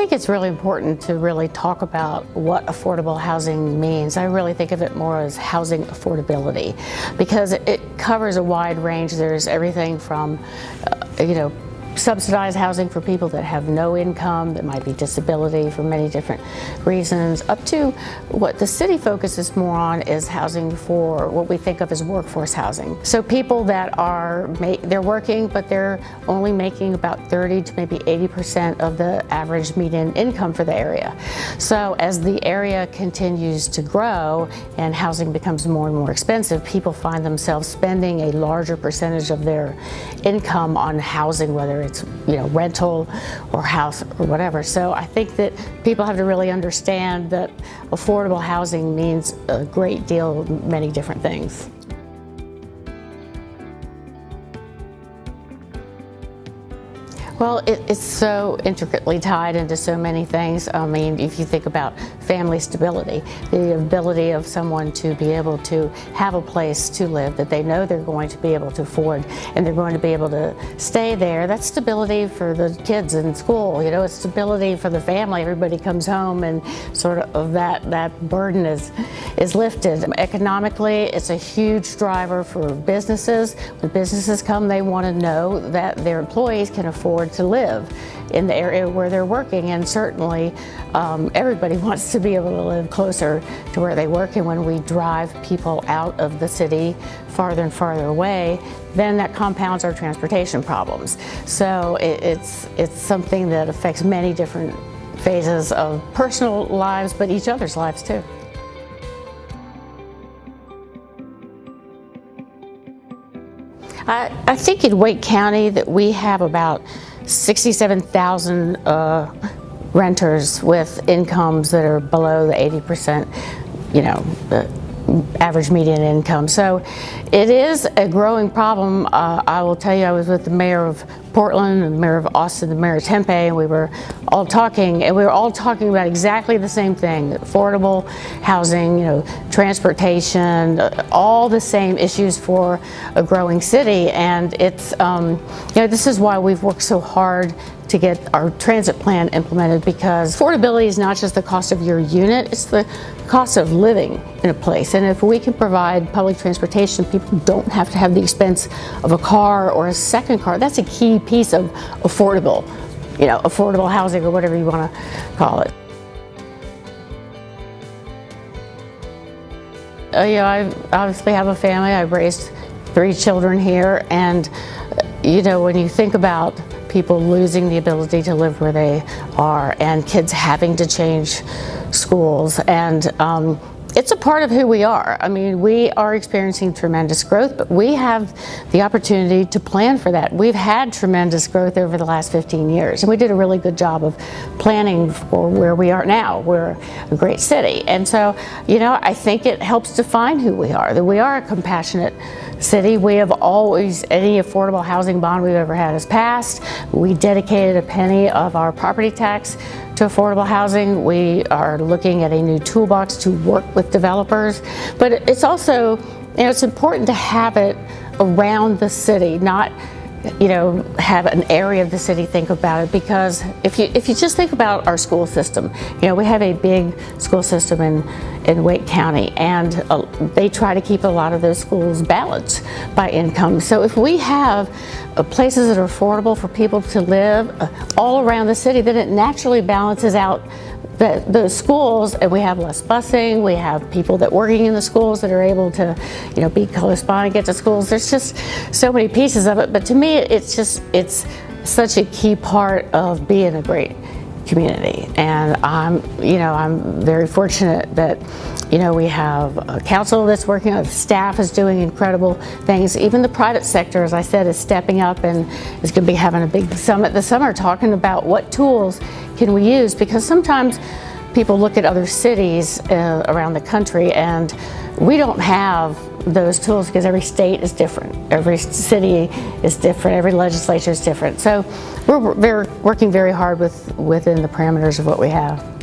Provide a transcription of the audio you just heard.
think it's really important to really talk about what affordable housing means. I really think of it more as housing affordability, because it covers a wide range. There's everything from, subsidized housing for people that have no income, that might be disability for many different reasons, up to what the city focuses more on is housing for what we think of as workforce housing. So people that they're working, but they're only making about 30 to maybe 80% of the average median income for the area. So as the area continues to grow and housing becomes more and more expensive, people find themselves spending a larger percentage of their income on housing, whether it's rental or house or whatever. So I think that people have to really understand that affordable housing means a great deal of many different things. Well, it's so intricately tied into so many things. I mean, if you think about family stability, the ability of someone to be able to have a place to live that they know they're going to be able to afford and they're going to be able to stay there, that's stability for the kids in school. It's stability for the family. Everybody comes home and sort of that burden is lifted. Economically, it's a huge driver for businesses. When businesses come, they want to know that their employees can afford to live in the area where they're working, and certainly everybody wants to be able to live closer to where they work. And when we drive people out of the city farther and farther away, then that compounds our transportation problems. So it's something that affects many different phases of personal lives, but each other's lives too. I think in Wake County that we have about 67,000 renters with incomes that are below the 80%, the average median income. So it is a growing problem. I will tell you, I was with the mayor of Portland, the mayor of Austin, the mayor of Tempe, and we were all talking about exactly the same thing: affordable housing, transportation, all the same issues for a growing city. And it's, this is why we've worked so hard to get our transit plan implemented, because affordability is not just the cost of your unit, it's the cost of living in a place. And if we can provide public transportation, people don't have to have the expense of a car or a second car. That's a key piece of affordable housing, or whatever you want to call it. I obviously have a family. I've raised 3 children here, and when you think about people losing the ability to live where they are, and kids having to change schools, and it's a part of who we are. I mean, we are experiencing tremendous growth, but we have the opportunity to plan for that. We've had tremendous growth over the last 15 years, and we did a really good job of planning for where we are now. We're a great city. And so, I think it helps define who we are, that we are a compassionate city. We have always, any affordable housing bond we've ever had has passed. We dedicated a penny of our property tax to affordable housing. We are looking at a new toolbox to work with developers, but it's also, it's important to have it around the city, not have an area of the city think about it, because if you just think about our school system, we have a big school system in Wake County, and they try to keep a lot of those schools balanced by income. So if we have places that are affordable for people to live all around the city, then it naturally balances out the schools, and we have less busing. We have people that working in the schools that are able to, be close by and get to schools. There's just so many pieces of it. But to me, it's such a key part of being a great community. And I'm very fortunate that, we have a council that's working on it. Staff is doing incredible things. Even the private sector, as I said, is stepping up and is going to be having a big summit this summer talking about what tools can we use, because sometimes people look at other cities around the country and we don't have those tools, because every state is different, every city is different, every legislature is different. So we're working very hard within the parameters of what we have.